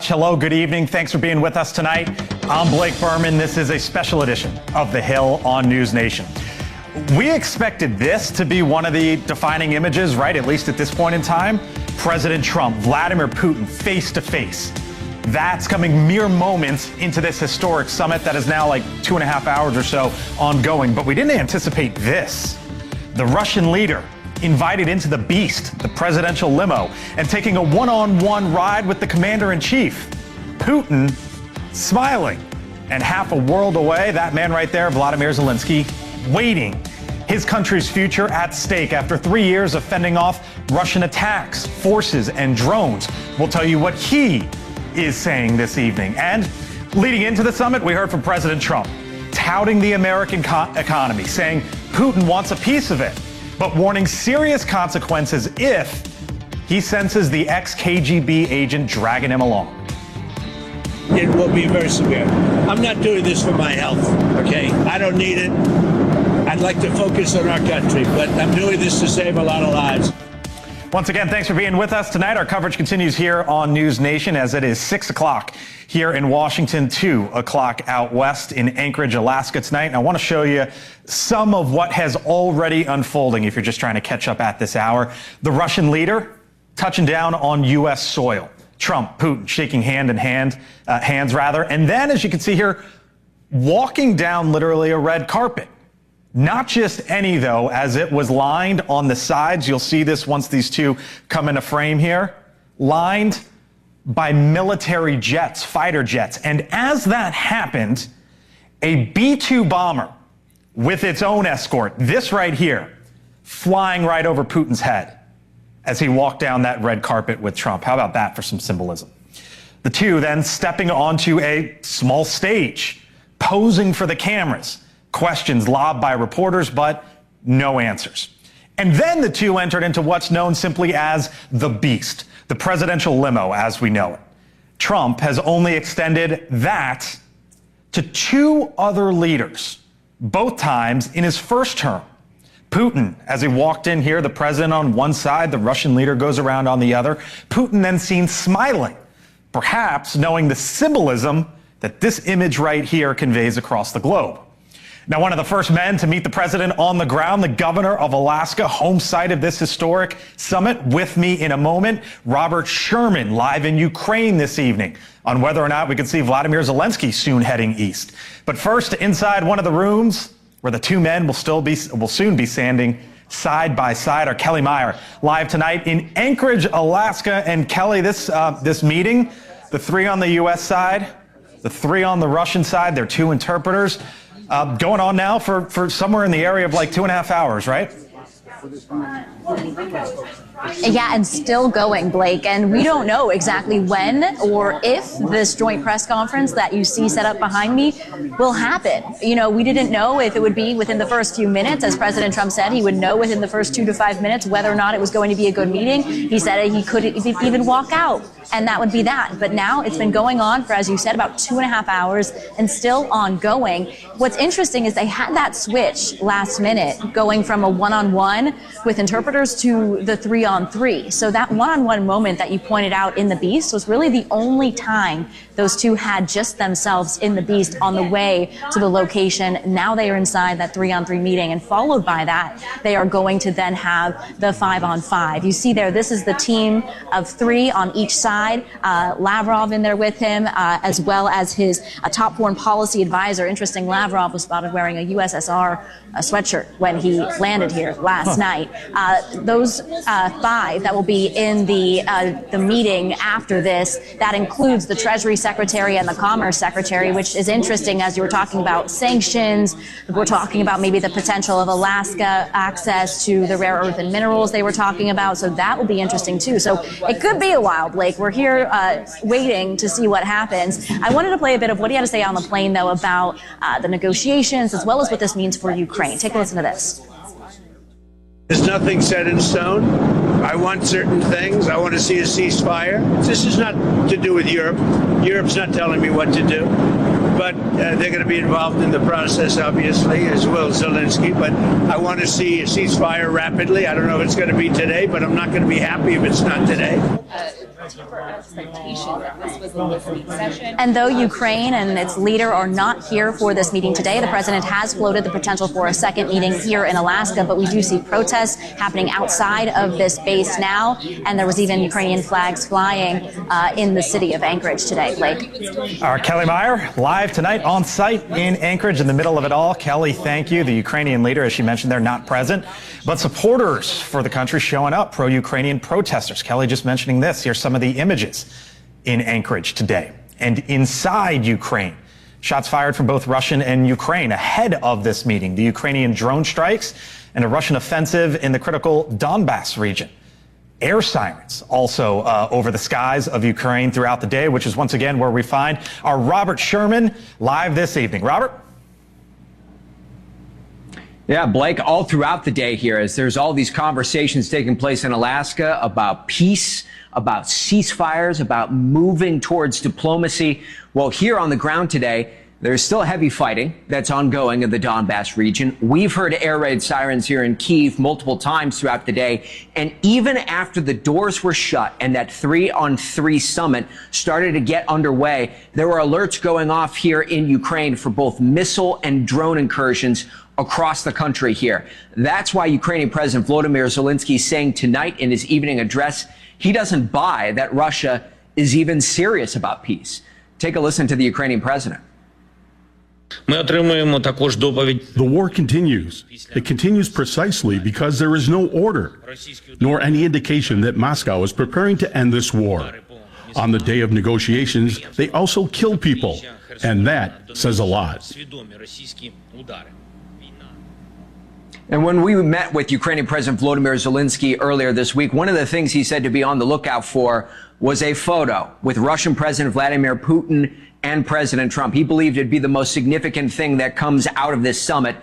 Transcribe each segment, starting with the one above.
Hello, good evening. Thanks for being with us tonight. I'm Blake Berman. This is a special edition of The Hill on NewsNation. We expected this to be one of the defining images, right? At least at this point in time. President Trump, Vladimir Putin, face to face. That's coming mere moments into this historic summit that is now like 2.5 hours or so ongoing. But we didn't anticipate this. The Russian leader invited into the Beast, the presidential limo, and taking a one-on-one ride with the commander-in-chief. Putin smiling. And half a world away, that man right there, Vladimir Zelensky, waiting. His country's future at stake after 3 years of fending off Russian attacks, forces, and drones. We'll tell you what he is saying this evening. And leading into the summit, we heard from President Trump touting the American economy, saying Putin wants a piece of it, but warning serious consequences if he senses the ex-KGB agent dragging him along. It will be very severe. I'm not doing this for my health, okay? I don't need it. I'd like to focus on our country, but I'm doing this to save a lot of lives. Once again, thanks for being with us tonight. Our coverage continues here on NewsNation as it is 6 o'clock here in Washington, 2 o'clock out west in Anchorage, Alaska tonight. And I want to show you some of what has already unfolding if you're just trying to catch up at this hour. The Russian leader touching down on U.S. soil. Trump, Putin shaking hands, and then, as you can see here, walking down literally a red carpet. Not just any, though, as it was lined on the sides. You'll see this once these two come into frame here. Lined by military jets, fighter jets. And as that happened, a B-2 bomber with its own escort, this right here, flying right over Putin's head as he walked down that red carpet with Trump. How about that for some symbolism? The two then stepping onto a small stage, posing for the cameras. Questions lobbed by reporters, but no answers. And then the two entered into what's known simply as the Beast, the presidential limo as we know it. Trump has only extended that to two other leaders, both times in his first term. Putin, as he walked in here, the president on one side, the Russian leader goes around on the other. Putin then seen smiling, perhaps knowing the symbolism that this image right here conveys across the globe. Now, one of the first men to meet the president on the ground, the governor of Alaska, home site of this historic summit. With me in a moment, Robert Sherman, live in Ukraine this evening, on whether or not we could see Vladimir Zelensky soon heading east. But first, inside one of the rooms where the two men will soon be standing side by side, are Kelly Meyer, live tonight in Anchorage, Alaska. And Kelly, this meeting, the three on the U.S. side, the three on the Russian side, their two interpreters, going on now for somewhere in the area of like 2.5 hours, right? Yeah, and still going, Blake. And we don't know exactly when or if this joint press conference that you see set up behind me will happen. You know, we didn't know if it would be within the first few minutes. As President Trump said, he would know within the first 2 to 5 minutes whether or not it was going to be a good meeting. He said he could even walk out, and that would be that. But now it's been going on for, as you said, about 2.5 hours and still ongoing. What's interesting is they had that switch last minute, going from a one-on-one with interpreters to the three-on-three. So that one-on-one moment that you pointed out in the Beast was really the only time those two had just themselves in the Beast on the way to the location. Now they are inside that three-on-three meeting, and followed by that, they are going to then have the 5-on-5. You see there, this is the team of three on each side. Lavrov in there with him, as well as his top foreign policy advisor. Interesting, Lavrov was spotted wearing a USSR sweatshirt when he landed here last night. Those five that will be in the meeting after this, that includes the Treasury Secretary and the Commerce Secretary, which is interesting as you were talking about sanctions. We're talking about maybe the potential of Alaska access to the rare earth and minerals they were talking about. So that will be interesting too. So it could be a while, Blake. We're here waiting to see what happens. I wanted to play a bit of what he had to say on the plane, though, about the negotiations as well as what this means for Ukraine. Take a listen to this. There's nothing set in stone. I want certain things. I want to see a ceasefire. This is not to do with Europe. Europe's not telling me what to do. But they're going to be involved in the process, obviously, as will Zelensky. But I want to see a ceasefire rapidly. I don't know if it's going to be today, but I'm not going to be happy if it's not today. temper expectation that this was a listening session. And though Ukraine and its leader are not here for this meeting today, the president has floated the potential for a second meeting here in Alaska, but we do see protests happening outside of this base now, and there was even Ukrainian flags flying in the city of Anchorage today. Blake. Kelly Meyer, live tonight on site in Anchorage in the middle of it all. Kelly, thank you. The Ukrainian leader, as she mentioned, they're not present, but supporters for the country showing up, pro-Ukrainian protesters. Kelly just mentioning this. Here's some of the images in Anchorage today. And inside Ukraine, shots fired from both Russian and Ukraine ahead of this meeting. The Ukrainian drone strikes and a Russian offensive in the critical Donbass region. Air sirens also over the skies of Ukraine throughout the day, which is once again where we find our Robert Sherman live this evening. Robert? Yeah, Blake, all throughout the day here, as there's all these conversations taking place in Alaska about peace, about ceasefires, about moving towards diplomacy. Well, here on the ground today, there's still heavy fighting that's ongoing in the Donbass region. We've heard air raid sirens here in Kyiv multiple times throughout the day. And even after the doors were shut and that 3-on-3 summit started to get underway, there were alerts going off here in Ukraine for both missile and drone incursions across the country here. That's why Ukrainian President Volodymyr Zelensky is saying tonight in his evening address, he doesn't buy that Russia is even serious about peace. Take a listen to the Ukrainian president. The war continues. It continues precisely because there is no order, nor any indication that Moscow is preparing to end this war. On the day of negotiations, they also kill people, and that says a lot. And when we met with Ukrainian President Volodymyr Zelensky earlier this week, one of the things he said to be on the lookout for was a photo with Russian President Vladimir Putin and President Trump. He believed it'd be the most significant thing that comes out of this summit.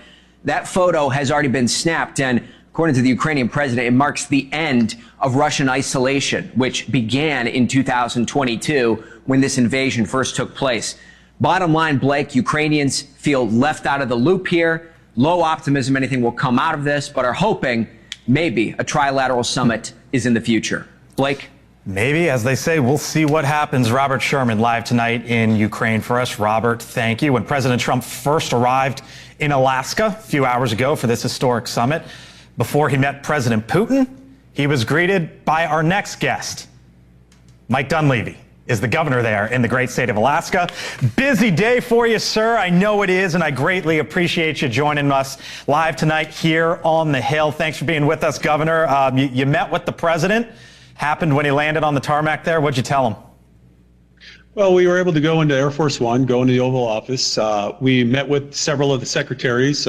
That photo has already been snapped, and according to the Ukrainian president, it marks the end of Russian isolation, which began in 2022 when this invasion first took place. Bottom line, Blake, Ukrainians feel left out of the loop here. Low optimism anything will come out of this, but are hoping maybe a trilateral summit is in the future. Blake? Maybe, as they say, we'll see what happens. Robert Sherman live tonight in Ukraine for us. Robert, thank you. When President Trump first arrived in Alaska a few hours ago for this historic summit, before he met President Putin, he was greeted by our next guest. Mike Dunleavy is the governor there in the great state of Alaska. Busy day for you, sir. I know it is, and I greatly appreciate you joining us live tonight here on the Hill. Thanks for being with us, Governor. You met with the president. Happened when he landed on the tarmac there. What'd you tell him? Well, we were able to go into Air Force One, go into the Oval Office. We met with several of the secretaries,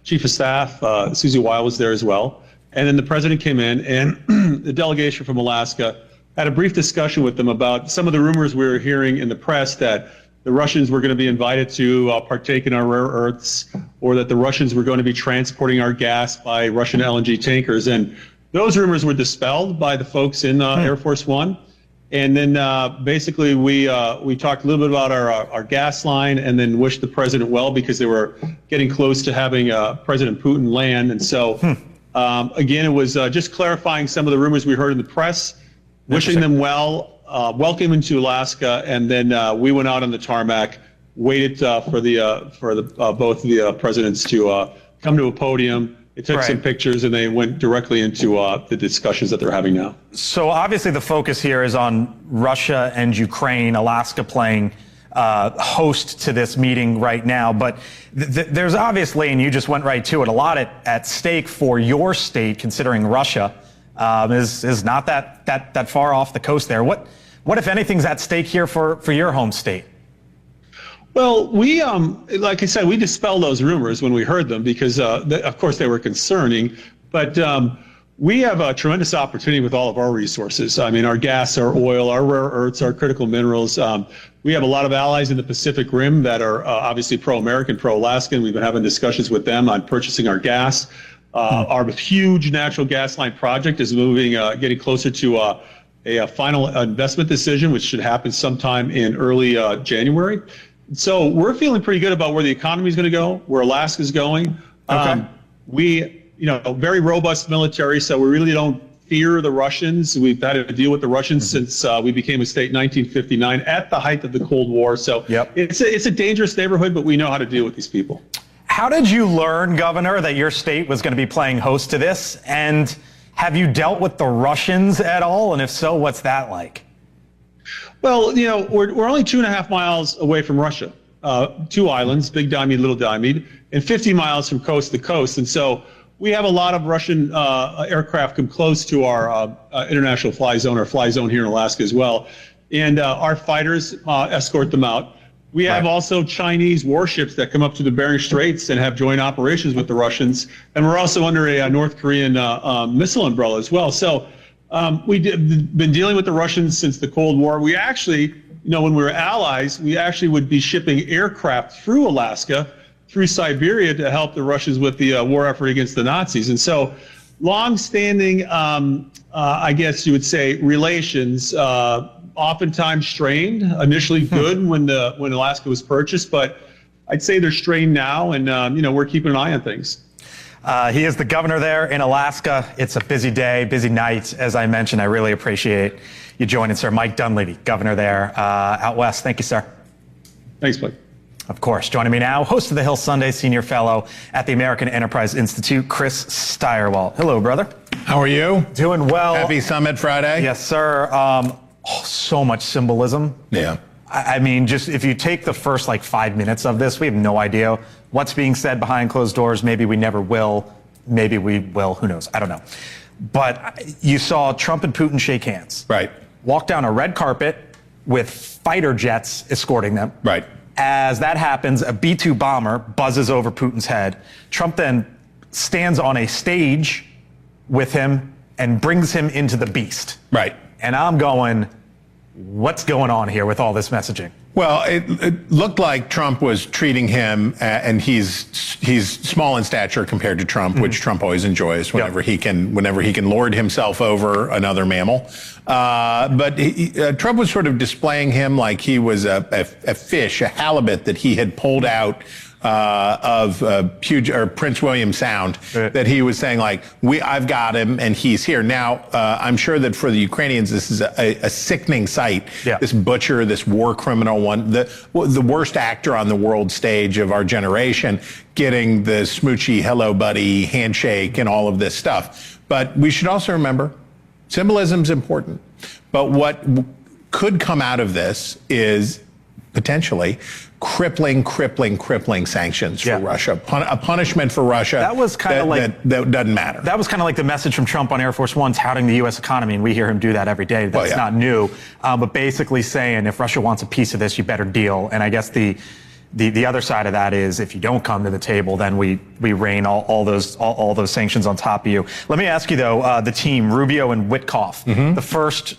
Chief of Staff, Susie Weil was there as well. And then the president came in, and the delegation from Alaska had a brief discussion with them about some of the rumors we were hearing in the press that the Russians were going to be invited to partake in our rare earths, or that the Russians were going to be transporting our gas by Russian LNG tankers. And those rumors were dispelled by the folks in Air Force One. And then basically we talked a little bit about our gas line, and then wished the president well because they were getting close to having President Putin land. And so, again, it was just clarifying some of the rumors we heard in the press, wishing them well, welcoming to Alaska, and then we went out on the tarmac, waited for both the presidents to come to a podium. They took some pictures, and they went directly into the discussions that they're having now. So obviously the focus here is on Russia and Ukraine, Alaska playing host to this meeting right now. But there's obviously, and you just went right to it, a lot at stake for your state, considering Russia is not that far off the coast there. What if anything's at stake here for your home state? Well, we, like I said, we dispelled those rumors when we heard them because, of course, they were concerning. But we have a tremendous opportunity with all of our resources. I mean, our gas, our oil, our rare earths, our critical minerals. We have a lot of allies in the Pacific Rim that are obviously pro-American, pro-Alaskan. We've been having discussions with them on purchasing our gas. Our huge natural gas line project is moving, getting closer to a final investment decision, which should happen sometime in early January. So we're feeling pretty good about where the economy is going to go, where Alaska is going. We, very robust military, so we really don't fear the Russians. We've had to deal with the Russians since we became a state in 1959 at the height of the Cold War. So it's a dangerous neighborhood, but we know how to deal with these people. How did you learn, Governor, that your state was going to be playing host to this? And have you dealt with the Russians at all? And if so, what's that like? Well, you know, we're only 2.5 miles away from Russia. 2 islands, Big Diomede, Little Diomede, and 50 miles from coast to coast. And so we have a lot of Russian aircraft come close to our international fly zone, or fly zone here in Alaska as well. And our fighters escort them out. We have also Chinese warships that come up to the Bering Straits and have joint operations with the Russians. And we're also under a North Korean missile umbrella as well. So we've been dealing with the Russians since the Cold War. We actually, you know, when we were allies, we actually would be shipping aircraft through Alaska, through Siberia, to help the Russians with the war effort against the Nazis. And so long-standing, I guess you would say, relations, oftentimes strained, initially good when Alaska was purchased, but I'd say they're strained now, and you know, we're keeping an eye on things. He is the governor there in Alaska. It's a busy day, busy night. As I mentioned, I really appreciate you joining, sir. Mike Dunleavy, governor there out west. Thank you, sir. Thanks, Blake. Of course. Joining me now, host of the Hill Sunday, senior fellow at the American Enterprise Institute, Chris Steyerwalt. Hello, brother. How are you? Doing well. Happy Summit Friday. Yes, sir. So much symbolism. Yeah. I mean, just if you take the first 5 minutes of this, we have no idea what's being said behind closed doors. Maybe we never will. Maybe we will. Who knows? I don't know. But you saw Trump and Putin shake hands. Right. Walk down a red carpet with fighter jets escorting them. Right. As that happens, a B-2 bomber buzzes over Putin's head. Trump then stands on a stage with him and brings him into the beast. Right. And I'm going, what's going on here with all this messaging? Well, it looked like Trump was treating him, and he's small in stature compared to Trump, which Trump always enjoys whenever he can lord himself over another mammal. But Trump was sort of displaying him like he was a fish, a halibut that he had pulled out of Prince William Sound, that he was saying I've got him and he's here. Now, I'm sure that for the Ukrainians, this is a sickening sight. Yeah. This butcher, this war criminal, the worst actor on the world stage of our generation, getting the smoochy hello buddy handshake and all of this stuff. But we should also remember, symbolism's important. But what could come out of this is potentially crippling sanctions for Russia, a punishment for Russia. That was kind of that doesn't matter. That was kind of like the message from Trump on Air Force One touting the U.S. economy, and we hear him do that every day. That's not new, but basically saying if Russia wants a piece of this, you better deal. And I guess the other side of that is if you don't come to the table, then we rain all those sanctions on top of you. Let me ask you though, the team Rubio and Witkoff, the first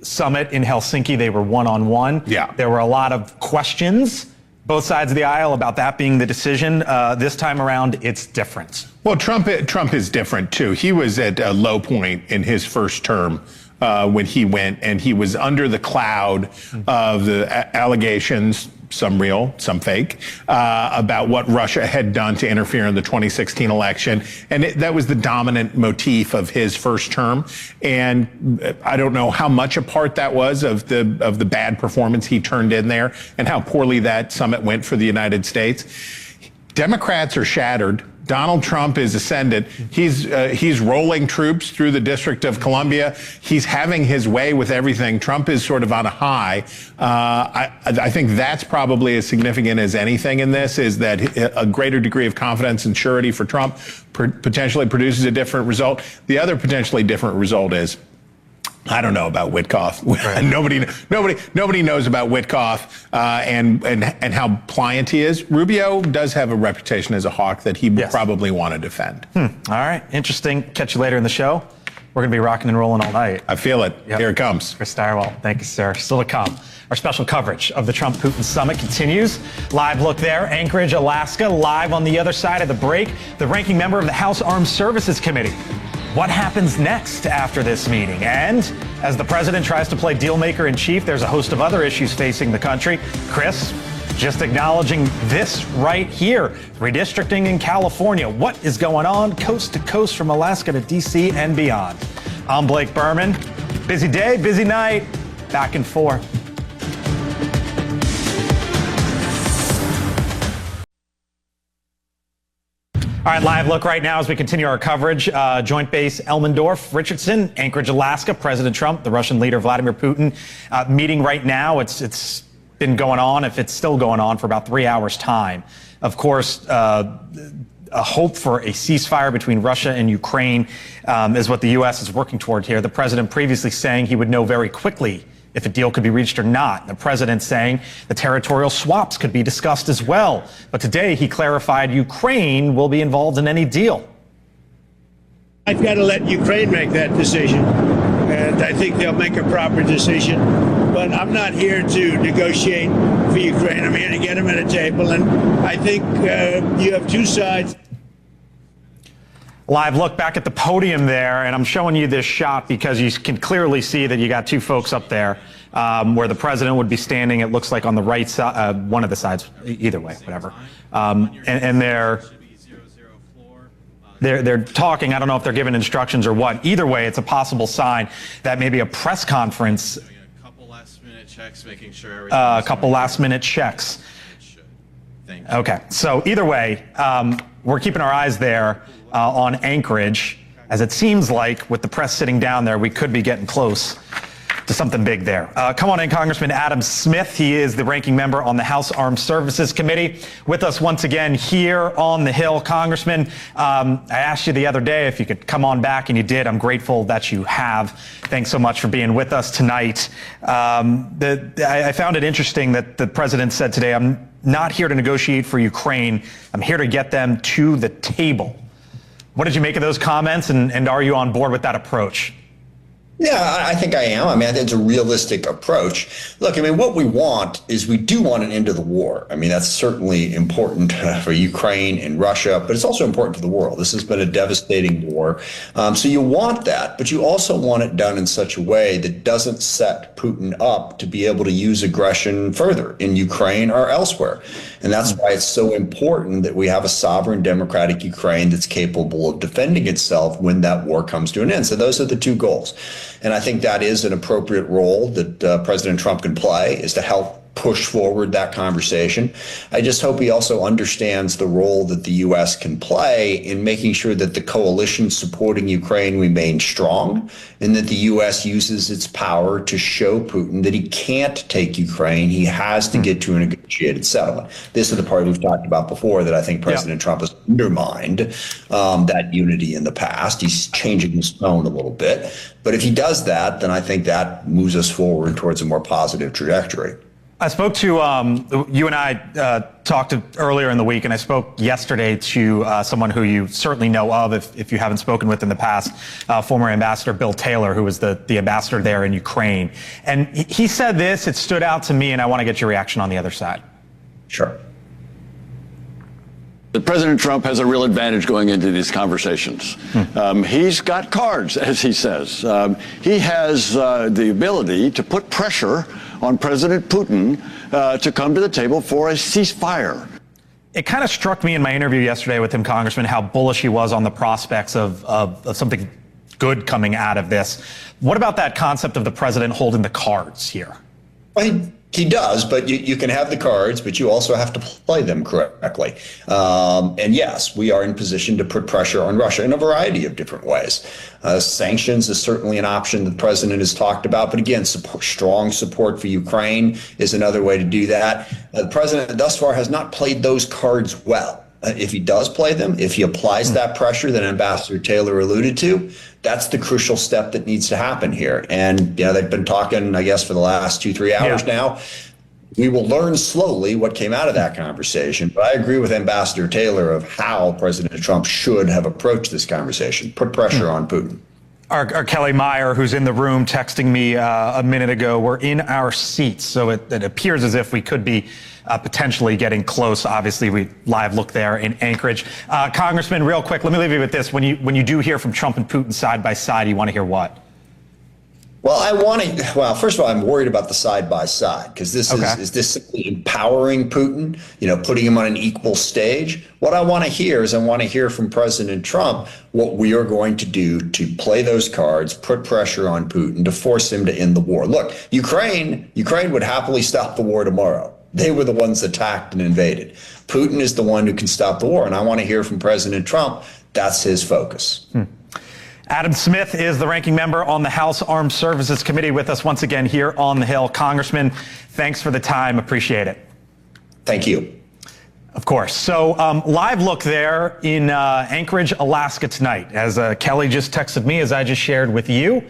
summit in Helsinki, they were one-on-one. Yeah. There were a lot of questions, both sides of the aisle, about that being the decision. This time around, it's different. Well, Trump is different too. He was at a low point in his first term when he went, and he was under the cloud of the allegations, some real, some fake, about what Russia had done to interfere in the 2016 election. And that was the dominant motif of his first term. And I don't know how much a part that was of the bad performance he turned in there and how poorly that summit went for the United States. Democrats are shattered. Donald Trump is ascendant. He's rolling troops through the District of Columbia. He's having his way with everything. Trump is sort of on a high. I think that's probably as significant as anything in this, is that a greater degree of confidence and surety for Trump potentially produces a different result. The other potentially different result is, I don't know about Witkoff. Right. Nobody knows about Witkoff and how pliant he is. Rubio does have a reputation as a hawk that he would probably want to defend. All right, interesting. Catch you later in the show. We're going to be rocking and rolling all night. I feel it. Yep. Here it comes. Chris Steyerwalt, thank you, sir. Still to come. Our special coverage of the Trump-Putin summit continues. Live look there, Anchorage, Alaska. Live on the other side of the break, the ranking member of the House Armed Services Committee. What happens next after this meeting? And as the president tries to play deal-maker in chief, there's a host of other issues facing the country. Chris, just acknowledging this right here, redistricting in California. What is going on coast to coast from Alaska to D.C. and beyond? I'm Blake Berman. Busy day, busy night, back and forth. All right, live look right now as we continue our coverage. Joint Base Elmendorf, Richardson, Anchorage, Alaska. President Trump, the Russian leader Vladimir Putin, meeting right now. It's been going on, if it's still going on, for about 3 hours' time. Of course, a hope for a ceasefire between Russia and Ukraine is what the U.S. is working toward here. The president previously saying he would know very quickly if a deal could be reached or not. The president saying the territorial swaps could be discussed as well. But today he clarified Ukraine will be involved in any deal. I've got to let Ukraine make that decision, and I think they'll make a proper decision. But I'm not here to negotiate for Ukraine. I'm here to get them at a table, and I think you have two sides. Live look back at the podium there, and I'm showing you this shot because you can clearly see that you got two folks up there where the president would be standing, it looks like on the right side, one of the sides, either way, whatever. And they're talking. I don't know if they're giving instructions or what. Either way, it's a possible sign that maybe a press conference. A couple last-minute checks, making sure A couple last-minute checks. Thank you. Okay, so either way, we're keeping our eyes there on Anchorage, as it seems like with the press sitting down there, we could be getting close to something big there. Come on in, Congressman Adam Smith. He is the ranking member on the House Armed Services Committee. With us once again here on the Hill. Congressman, I asked you the other day if you could come on back, and you did. I'm grateful that you have. Thanks so much for being with us tonight. I found it interesting that the president said today, I'm not here to negotiate for Ukraine. I'm here to get them to the table. What did you make of those comments, and are you on board with that approach? Yeah, I think I am. I mean, I think it's a realistic approach. Look, I mean, what we want is we do want an end to the war. I mean, that's certainly important for Ukraine and Russia, but it's also important to the world. This has been a devastating war. So you want that, but you also want it done in such a way that doesn't set Putin up to be able to use aggression further in Ukraine or elsewhere. And that's why it's so important that we have a sovereign, democratic Ukraine that's capable of defending itself when that war comes to an end. So those are the two goals. And I think that is an appropriate role that President Trump can play, is to help push forward that conversation. I just hope he also understands the role that the U.S. can play in making sure that the coalition supporting Ukraine remains strong, and that the U.S. uses its power to show Putin that he can't take Ukraine. He has to get to a negotiated settlement. This is the part we've talked about before that I think President Trump has undermined that unity in the past. He's changing his tone a little bit. But if he does that, then I think that moves us forward towards a more positive trajectory. I spoke to, you and I talked earlier in the week, and I spoke yesterday to someone who you certainly know of if you haven't spoken with in the past, former Ambassador Bill Taylor, who was the ambassador there in Ukraine. And he said this, it stood out to me, and I want to get your reaction on the other side. Sure. That President Trump has a real advantage going into these conversations. He's got cards, as he says. He has the ability to put pressure on President Putin to come to the table for a ceasefire. It kind of struck me in my interview yesterday with him, Congressman, how bullish he was on the prospects of something good coming out of this. What about that concept of the president holding the cards here? Well, he does, but you can have the cards, but you also have to play them correctly. And yes, we are in position to put pressure on Russia in a variety of different ways. Sanctions is certainly an option the president has talked about, but again, strong support for Ukraine is another way to do that. The president thus far has not played those cards well. If he does play them, if he applies that pressure that Ambassador Taylor alluded to, that's the crucial step that needs to happen here. And, you know, they've been talking, I guess, for the last 2-3 hours now. We will learn slowly what came out of that conversation. But I agree with Ambassador Taylor of how President Trump should have approached this conversation, put pressure on Putin. Our Kelly Meyer, who's in the room, texting me a minute ago, we're in our seats. So it appears as if we could be potentially getting close. Obviously, we live look there in Anchorage. Congressman, real quick, let me leave you with this. When you do hear from Trump and Putin side by side, you want to hear what? Well, first of all, I'm worried about the side by side because is this simply empowering Putin, putting him on an equal stage? What I want to hear is from President Trump what we are going to do to play those cards, put pressure on Putin to force him to end the war. Look, Ukraine would happily stop the war tomorrow. They were the ones that attacked and invaded. Putin is the one who can stop the war. And I want to hear from President Trump. That's his focus. Adam Smith is the ranking member on the House Armed Services Committee with us once again here on the Hill. Congressman, thanks for the time. Appreciate it. Thank you. Of course. So live look there in Anchorage, Alaska tonight. As Kelly just texted me, as I just shared with you,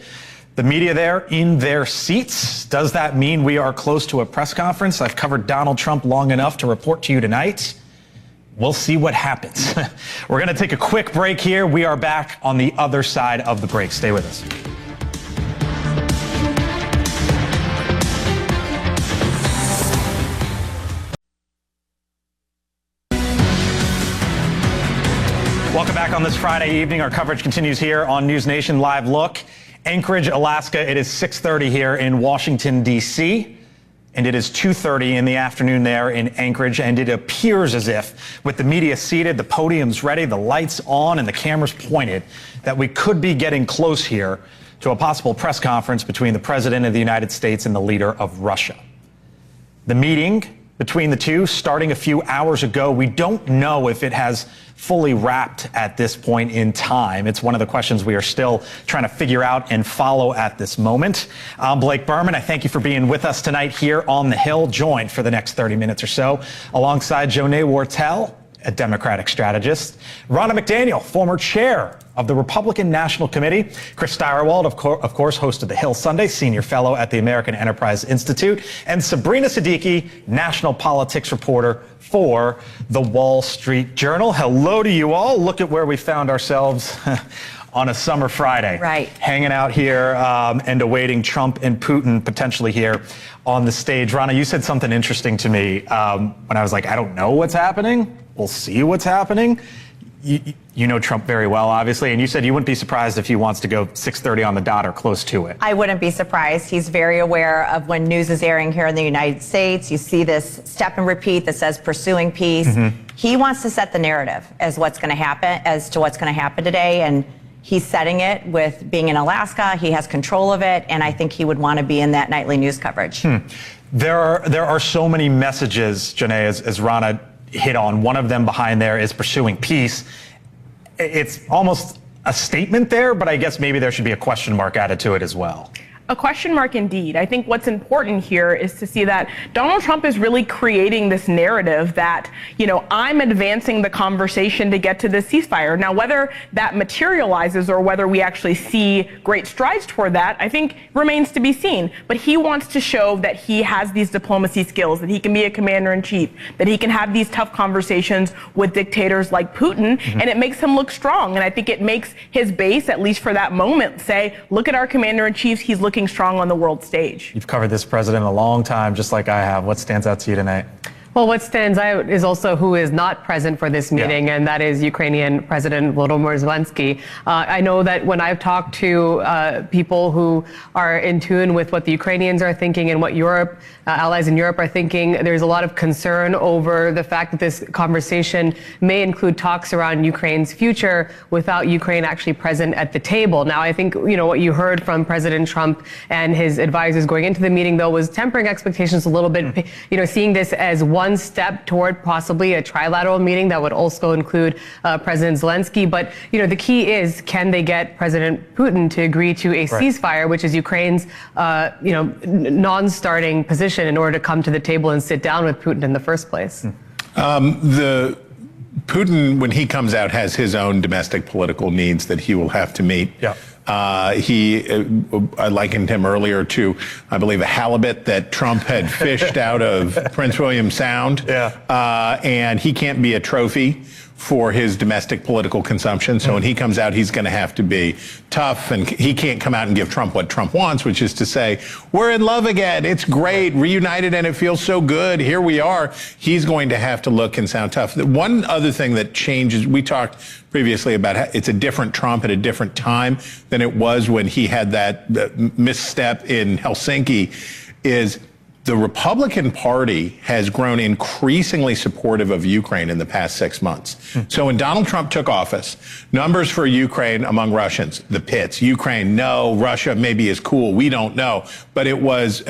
the media there in their seats. Does that mean we are close to a press conference? I've covered Donald Trump long enough to report to you tonight. We'll see what happens. We're going to take a quick break here. We are back on the other side of the break. Stay with us. Welcome back on this Friday evening. Our coverage continues here on NewsNation Live Look. Anchorage, Alaska. It is 6:30 here in Washington, D.C., and it is 2:30 in the afternoon there in Anchorage, and it appears as if, with the media seated, the podiums ready, the lights on, and the cameras pointed, that we could be getting close here to a possible press conference between the President of the United States and the leader of Russia. The meeting between the two starting a few hours ago. We don't know if it has fully wrapped at this point in time. It's one of the questions we are still trying to figure out and follow at this moment. I'm Blake Berman. I thank you for being with us tonight here on the Hill, joined for the next 30 minutes or so alongside Jonay Wartell, a Democratic strategist, Ronna McDaniel, former chair of the Republican National Committee, Chris Stirewalt, of course, host of the Hill Sunday, senior fellow at the American Enterprise Institute, and Sabrina Siddiqui, national politics reporter for the Wall Street Journal. Hello to you all. Look at where we found ourselves on a summer Friday. Right. Hanging out here and awaiting Trump and Putin potentially here on the stage. Ronna, you said something interesting to me when I was like, I don't know what's happening. We'll see what's happening. You know Trump very well, obviously, and you said you wouldn't be surprised if he wants to go 6:30 on the dot or close to it. I wouldn't be surprised. He's very aware of when news is airing here in the United States. You see this step and repeat that says pursuing peace. Mm-hmm. He wants to set the narrative as to what's going to happen today, and he's setting it with being in Alaska. He has control of it, and I think he would want to be in that nightly news coverage. There are so many messages, Janae, as Ronna hit on. One of them behind there is pursuing peace. It's almost a statement there, but I guess maybe there should be a question mark added to it as well. A question mark indeed. I think what's important here is to see that Donald Trump is really creating this narrative that, I'm advancing the conversation to get to the ceasefire. Now, whether that materializes or whether we actually see great strides toward that, I think remains to be seen. But he wants to show that he has these diplomacy skills, that he can be a commander in chief, that he can have these tough conversations with dictators like Putin, and it makes him look strong. And I think it makes his base, at least for that moment, say, look at our commander in chief. He's looking strong on the world stage. You've covered this president a long time, just like I have. What stands out to you tonight? Well, what stands out is also who is not present for this meeting, and that is Ukrainian President Volodymyr Zelensky. I know that when I've talked to people who are in tune with what the Ukrainians are thinking and what Europe, allies in Europe are thinking, there's a lot of concern over the fact that this conversation may include talks around Ukraine's future without Ukraine actually present at the table. Now, I think, what you heard from President Trump and his advisors going into the meeting, though, was tempering expectations a little bit, seeing this as one step toward possibly a trilateral meeting that would also include President Zelensky. But, the key is, can they get President Putin to agree to a ceasefire, which is Ukraine's, non-starting position in order to come to the table and sit down with Putin in the first place? The Putin, when he comes out, has his own domestic political needs that he will have to meet. Yeah. I likened him earlier to, I believe, a halibut that Trump had fished out of Prince William Sound. Yeah. And he can't be a trophy for his domestic political consumption. So when he comes out, he's going to have to be tough, and he can't come out and give Trump what Trump wants, which is to say, we're in love again. It's great, reunited, and it feels so good. Here we are. He's going to have to look and sound tough. One other thing that changes, we talked previously about how it's a different Trump at a different time than it was when he had that misstep in Helsinki, is the Republican Party has grown increasingly supportive of Ukraine in the past 6 months. So when Donald Trump took office, numbers for Ukraine among Russians, the pits, Ukraine, no, Russia maybe is cool, we don't know. But it was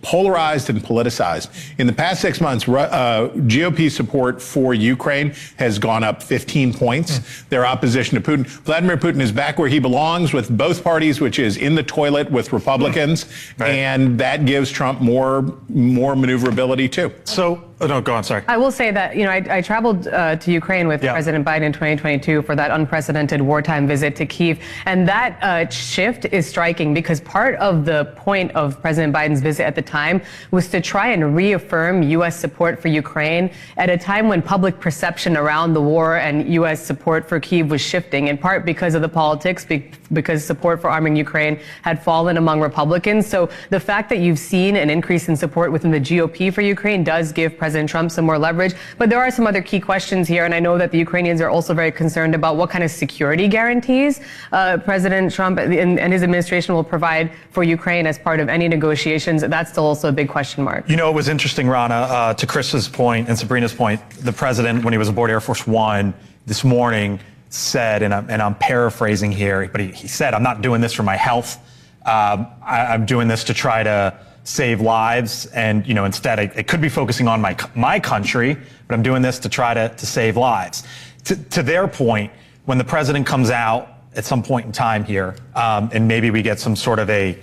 polarized and politicized. In the past 6 months, GOP support for Ukraine has gone up 15 points. Their opposition to Putin. Vladimir Putin is back where he belongs with both parties, which is in the toilet with Republicans. And that gives Trump more maneuverability too. So, no, go on, sorry. I will say that, I traveled to Ukraine with President Biden in 2022 for that unprecedented wartime visit to Kyiv. And that shift is striking because part of the point of President Biden's visit at the time was to try and reaffirm U.S. support for Ukraine at a time when public perception around the war and U.S. support for Kyiv was shifting, in part because of the politics, because support for arming Ukraine had fallen among Republicans. So the fact that you've seen an increase in support within the GOP for Ukraine does give President Trump some more leverage. But there are some other key questions here, and I know that the Ukrainians are also very concerned about what kind of security guarantees President Trump and his administration will provide for Ukraine as part of any negotiations. That's still also a big question mark. It was interesting, Rana, to Chris's point and Sabrina's point, the president, when he was aboard Air Force One this morning, said, and I'm paraphrasing here, but he said, I'm not doing this for my health. I'm doing this to try to save lives, and instead it could be focusing on my country, but I'm doing this to try to save lives. To their point, when the president comes out at some point in time here, and maybe we get some sort of a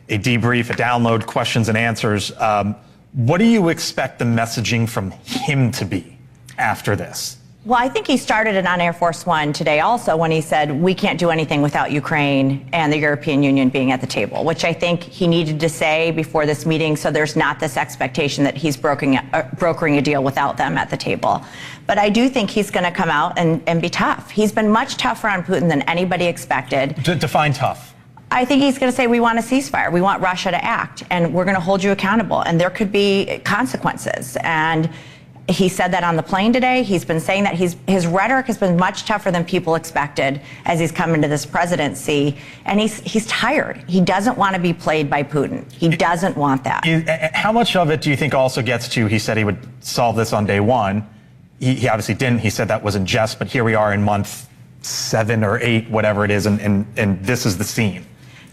debrief, a download, questions and answers, what do you expect the messaging from him to be after this? Well, I think he started it on Air Force One today also when he said, we can't do anything without Ukraine and the European Union being at the table, which I think he needed to say before this meeting, so there's not this expectation that he's brokering a deal without them at the table. But I do think he's going to come out and be tough. He's been much tougher on Putin than anybody expected. Define tough. I think he's going to say, we want a ceasefire. We want Russia to act, and we're going to hold you accountable, and there could be consequences. And he said that on the plane today. He's been saying that his rhetoric has been much tougher than people expected as he's come into this presidency. And he's tired. He doesn't want to be played by Putin. He doesn't want that. How much of it do you think also gets to, he said he would solve this on day one. He obviously didn't. He said that was in jest, but here we are in month 7 or 8, whatever it is, and this is the scene.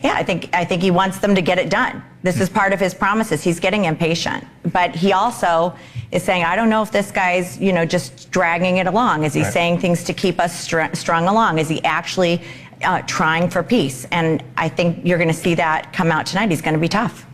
Yeah, I think he wants them to get it done. This is part of his promises. He's getting impatient. But he also is saying, I don't know if this guy's, just dragging it along. Is he saying things to keep us strung along? Is he actually trying for peace? And I think you're going to see that come out tonight. He's going to be tough.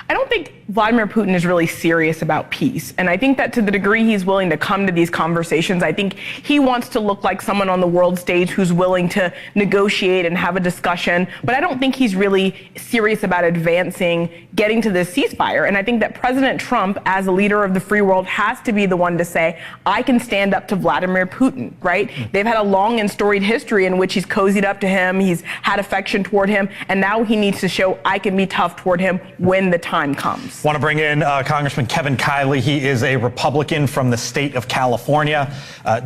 I don't think Vladimir Putin is really serious about peace. And I think that to the degree he's willing to come to these conversations, I think he wants to look like someone on the world stage who's willing to negotiate and have a discussion. But I don't think he's really serious about advancing, getting to this ceasefire. And I think that President Trump, as a leader of the free world, has to be the one to say, I can stand up to Vladimir Putin, right? They've had a long and storied history in which he's cozied up to him, he's had affection toward him, and now he needs to show I can be tough toward him when the time comes. Want to bring in Congressman Kevin Kiley. He is a Republican from the state of California,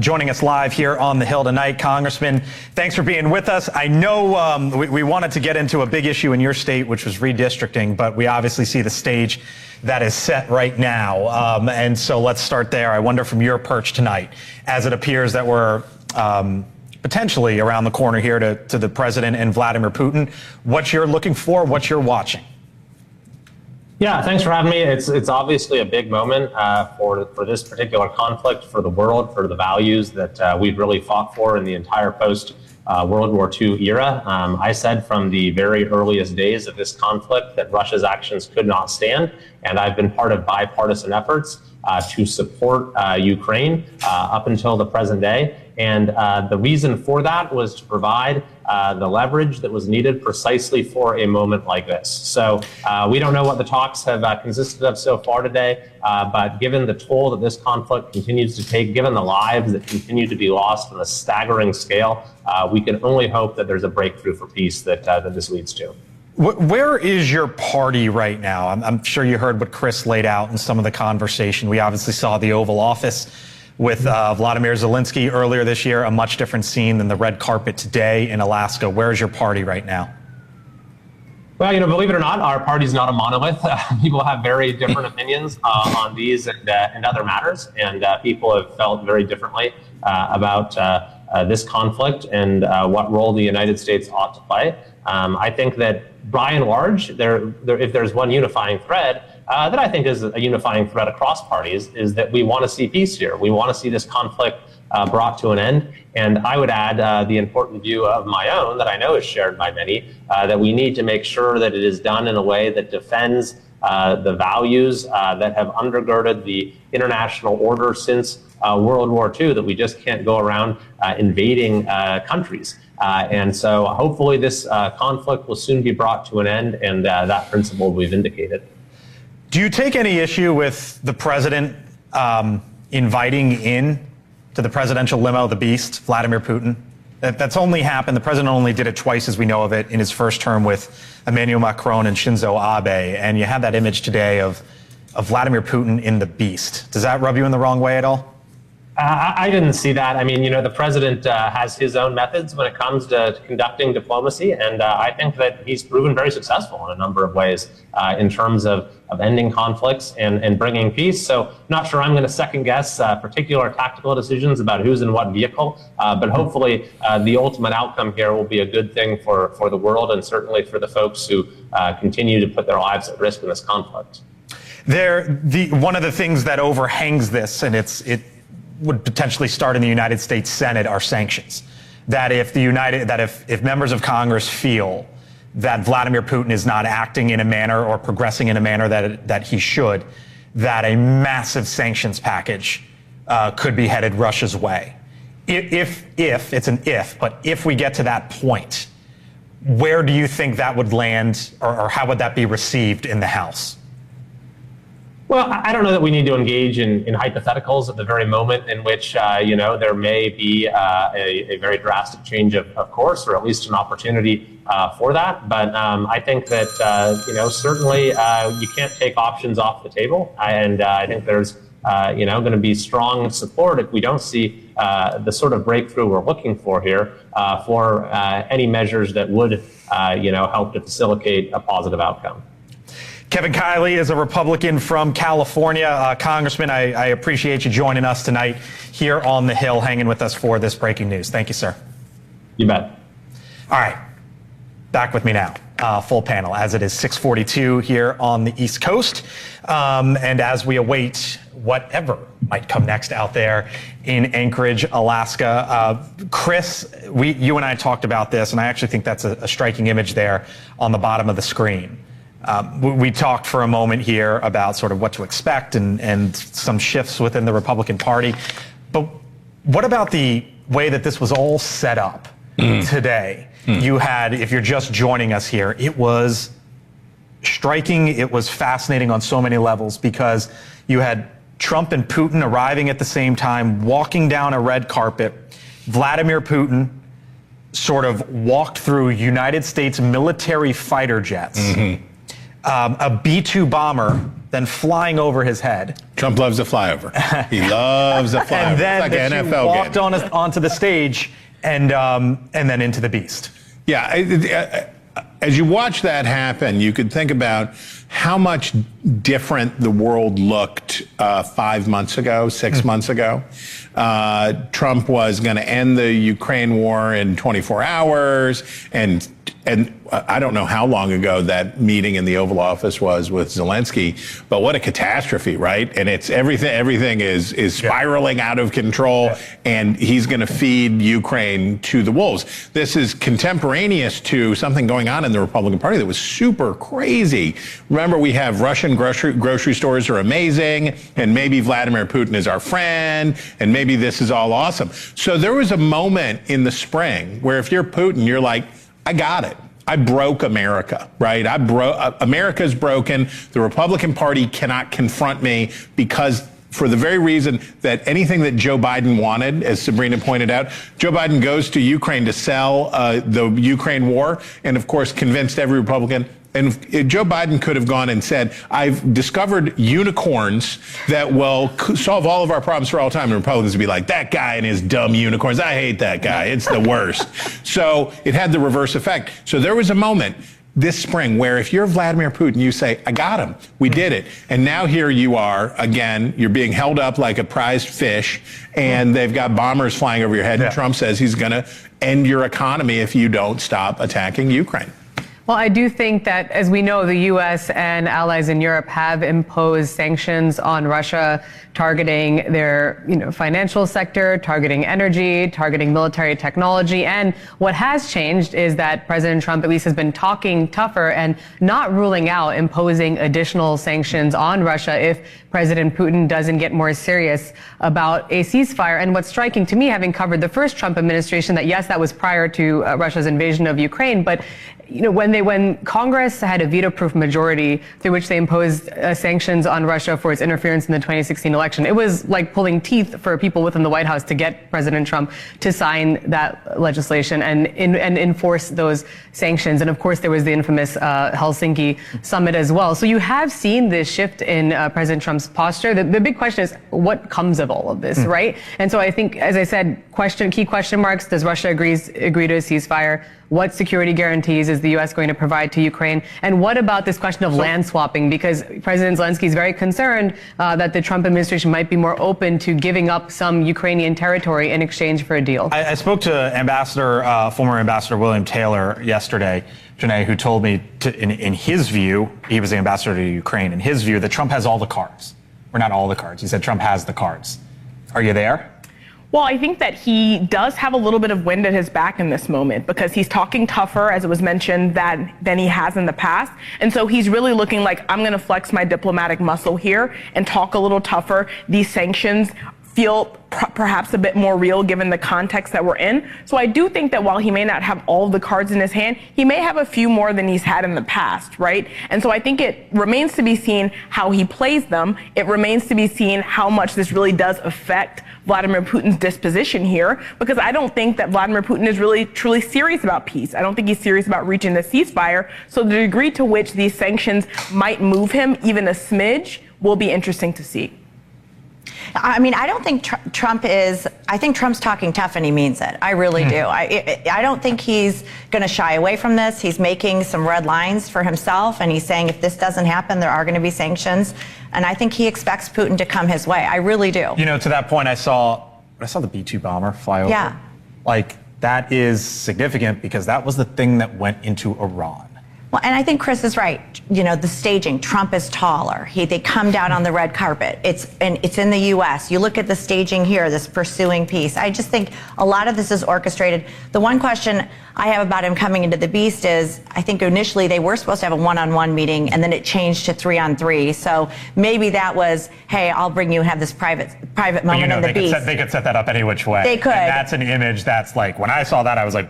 joining us live here on the Hill tonight. Congressman, thanks for being with us. I know we wanted to get into a big issue in your state, which was redistricting, but we obviously see the stage that is set right now. And so let's start there. I wonder from your perch tonight, as it appears that we're potentially around the corner here to the president and Vladimir Putin, what you're looking for, what you're watching. Yeah, thanks for having me. It's obviously a big moment for this particular conflict, for the world, for the values that we've really fought for in the entire post-World War II era. I said from the very earliest days of this conflict that Russia's actions could not stand, and I've been part of bipartisan efforts to support Ukraine up until the present day. And the reason for that was to provide the leverage that was needed precisely for a moment like this. So we don't know what the talks have consisted of so far today, but given the toll that this conflict continues to take, given the lives that continue to be lost on a staggering scale, we can only hope that there's a breakthrough for peace that this leads to. Where is your party right now? I'm sure you heard what Chris laid out in some of the conversation. We obviously saw the Oval Office with Vladimir Zelensky earlier this year, a much different scene than the red carpet today in Alaska. Where is your party right now? Well, believe it or not, our party's not a monolith. People have very different opinions on these and other matters, and people have felt very differently about this conflict and what role the United States ought to play. I think that by and large, if there's one unifying thread that I think is a unifying thread across parties, is that we want to see peace here. We want to see this conflict brought to an end. And I would add the important view of my own that I know is shared by many, that we need to make sure that it is done in a way that defends the values that have undergirded the international order since World War II, that we just can't go around invading countries. And so hopefully this conflict will soon be brought to an end, and that principle will be vindicated. Do you take any issue with the president inviting in to the presidential limo the beast, Vladimir Putin? That's only happened. The president only did it twice, as we know of it, in his first term with Emmanuel Macron and Shinzo Abe. And you have that image today of Vladimir Putin in the beast. Does that rub you in the wrong way at all? I didn't see that. I mean, the president has his own methods when it comes to conducting diplomacy, and I think that he's proven very successful in a number of ways in terms of ending conflicts and bringing peace. So not sure I'm going to second guess particular tactical decisions about who's in what vehicle, but hopefully the ultimate outcome here will be a good thing for the world and certainly for the folks who continue to put their lives at risk in this conflict. One of the things that overhangs this, and it would potentially start in the United States Senate, are sanctions. That if if members of Congress feel that Vladimir Putin is not acting in a manner or progressing in a manner that he should, that a massive sanctions package could be headed Russia's way. If it's an if, but if we get to that point, where do you think that would land, or how would that be received in the House? Well, I don't know that we need to engage in hypotheticals at the very moment in which, there may be a very drastic change of course, or at least an opportunity for that. But I think that, certainly you can't take options off the table. And I think there's, going to be strong support if we don't see the sort of breakthrough we're looking for here for any measures that would, help to facilitate a positive outcome. Kevin Kiley is a Republican from California. Congressman, I appreciate you joining us tonight here on the Hill, hanging with us for this breaking news. Thank you, sir. You bet. All right. Back with me now. Full panel, as it is 6:42 here on the East Coast. And as we await whatever might come next out there in Anchorage, Alaska. Chris, you and I talked about this, and I actually think that's a striking image there on the bottom of the screen. We talked for a moment here about sort of what to expect and some shifts within the Republican Party. But what about the way that this was all set up today? You had, if you're just joining us here, it was striking. It was fascinating on so many levels because you had Trump and Putin arriving at the same time, walking down a red carpet. Vladimir Putin sort of walked through United States military fighter jets. A B-2 bomber then flying over his head. Trump loves a flyover. He loves a flyover. And then it's like an NFL walked game. onto the stage and then into the beast. Yeah, as you watch that happen, you could think about how much different the world looked 5 months ago, 6 months ago. Trump was going to end the Ukraine war in 24 hours and and I don't know how long ago that meeting in the Oval Office was with Zelensky, but what a catastrophe, right? And it's everything is spiraling out of control, and he's going to feed Ukraine to the wolves. This is contemporaneous to something going on in the Republican Party that was super crazy. Remember, we have Russian grocery stores are amazing, and maybe Vladimir Putin is our friend, and maybe this is all awesome. So there was a moment in the spring where if you're Putin, you're like, I got it. I broke America, right? America's broken. The Republican Party cannot confront me because for the very reason that anything that Joe Biden wanted, as Sabrina pointed out, Joe Biden goes to Ukraine to sell the Ukraine war and, of course, convinced every Republican. And Joe Biden could have gone and said, I've discovered unicorns that will solve all of our problems for all time. And Republicans would be like, that guy and his dumb unicorns. I hate that guy. It's the worst. So it had the reverse effect. So there was a moment this spring where if you're Vladimir Putin, you say, I got him. We did it. And now here you are again, you're being held up like a prized fish and they've got bombers flying over your head. And Trump says he's going to end your economy if you don't stop attacking Ukraine. Well, I do think that, as we know, the U.S. and allies in Europe have imposed sanctions on Russia, targeting their, financial sector, targeting energy, targeting military technology. And what has changed is that President Trump at least has been talking tougher and not ruling out imposing additional sanctions on Russia if President Putin doesn't get more serious about a ceasefire. And what's striking to me, having covered the first Trump administration, that yes, that was prior to Russia's invasion of Ukraine, but when Congress had a veto-proof majority through which they imposed sanctions on Russia for its interference in the 2016 election, it was like pulling teeth for people within the White House to get President Trump to sign that legislation and enforce those sanctions. And of course, there was the infamous Helsinki summit as well. So you have seen this shift in President Trump's posture. The big question is, what comes of all of this, right? And so I think, as I said, key question marks. Does Russia agree to a ceasefire? What security guarantees is the U.S. going to provide to Ukraine? And what about this question of land swapping? Because President Zelensky is very concerned that the Trump administration might be more open to giving up some Ukrainian territory in exchange for a deal. I spoke to former Ambassador William Taylor yesterday, Janae, who told me, in his view, he was the ambassador to Ukraine, in his view, that Trump has all the cards. Or not all the cards. He said Trump has the cards. Are you there? Well, I think that he does have a little bit of wind at his back in this moment because he's talking tougher, as it was mentioned, than he has in the past. And so he's really looking like, I'm going to flex my diplomatic muscle here and talk a little tougher. These sanctions feel perhaps a bit more real given the context that we're in. So I do think that while he may not have all of the cards in his hand, he may have a few more than he's had in the past, right? And so I think it remains to be seen how he plays them. It remains to be seen how much this really does affect Vladimir Putin's disposition here, because I don't think that Vladimir Putin is really truly serious about peace. I don't think he's serious about reaching the ceasefire. So the degree to which these sanctions might move him even a smidge will be interesting to see. I mean, I don't think Trump is, I think Trump's talking tough and he means it. I really do. I don't think he's going to shy away from this. He's making some red lines for himself and he's saying if this doesn't happen, there are going to be sanctions. And I think he expects Putin to come his way. I really do. To that point, I saw the B-2 bomber fly over. Yeah. Like, that is significant because that was the thing that went into Iran. Well, and I think Chris is right. The staging, Trump is taller. They come down on the red carpet. It's in the U.S. You look at the staging here, this pursuing peace. I just think a lot of this is orchestrated. The one question I have about him coming into the Beast is, I think initially they were supposed to have a one-on-one meeting, and then it changed to 3-on-3. So maybe that was, hey, I'll bring you and have this private moment in the Beast. They could set that up any which way. They could. And that's an image that's like, when I saw that, I was like,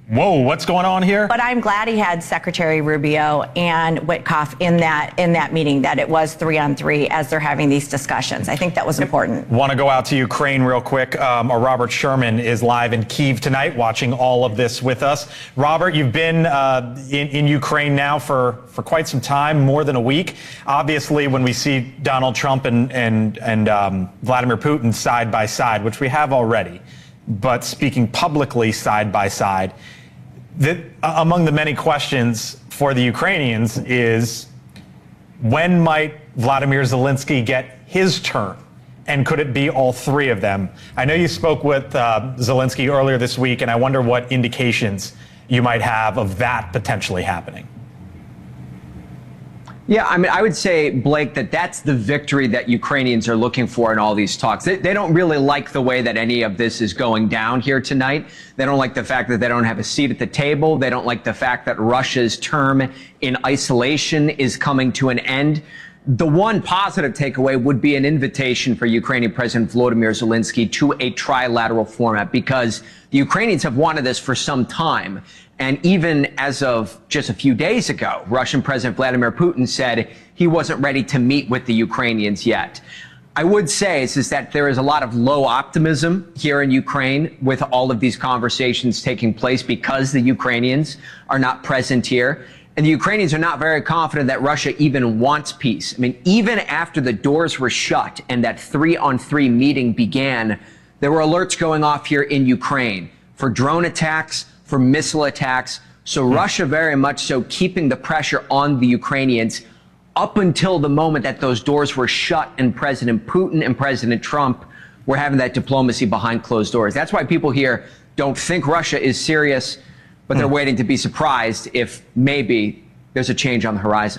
whoa, what's going on here? But I'm glad he had Secretary Rubio and Witkoff in that meeting, that it was 3-on-3 as they're having these discussions. I think that was important. Want to go out to Ukraine real quick. Robert Sherman is live in Kyiv tonight watching all of this with us. Robert, you've been in Ukraine now for quite some time, more than a week. Obviously, when we see Donald Trump and Vladimir Putin side by side, which we have already, but speaking publicly side by side, among the many questions for the Ukrainians is, when might Vladimir Zelensky get his turn? And could it be all three of them? I know you spoke with Zelensky earlier this week, and I wonder what indications you might have of that potentially happening? Yeah, I mean, I would say, Blake, that's the victory that Ukrainians are looking for in all these talks. They don't really like the way that any of this is going down here tonight. They don't like the fact that they don't have a seat at the table. They don't like the fact that Russia's term in isolation is coming to an end. The one positive takeaway would be an invitation for Ukrainian President Volodymyr Zelensky to a trilateral format, because the Ukrainians have wanted this for some time. And even as of just a few days ago, Russian President Vladimir Putin said he wasn't ready to meet with the Ukrainians yet. I would say is that there is a lot of low optimism here in Ukraine with all of these conversations taking place because the Ukrainians are not present here. And the Ukrainians are not very confident that Russia even wants peace. I mean, even after the doors were shut and that 3-on-3 meeting began, there were alerts going off here in Ukraine for drone attacks, for missile attacks. So Russia very much so keeping the pressure on the Ukrainians up until the moment that those doors were shut and President Putin and President Trump were having that diplomacy behind closed doors. That's why people here don't think Russia is serious, but they're waiting to be surprised if maybe there's a change on the horizon.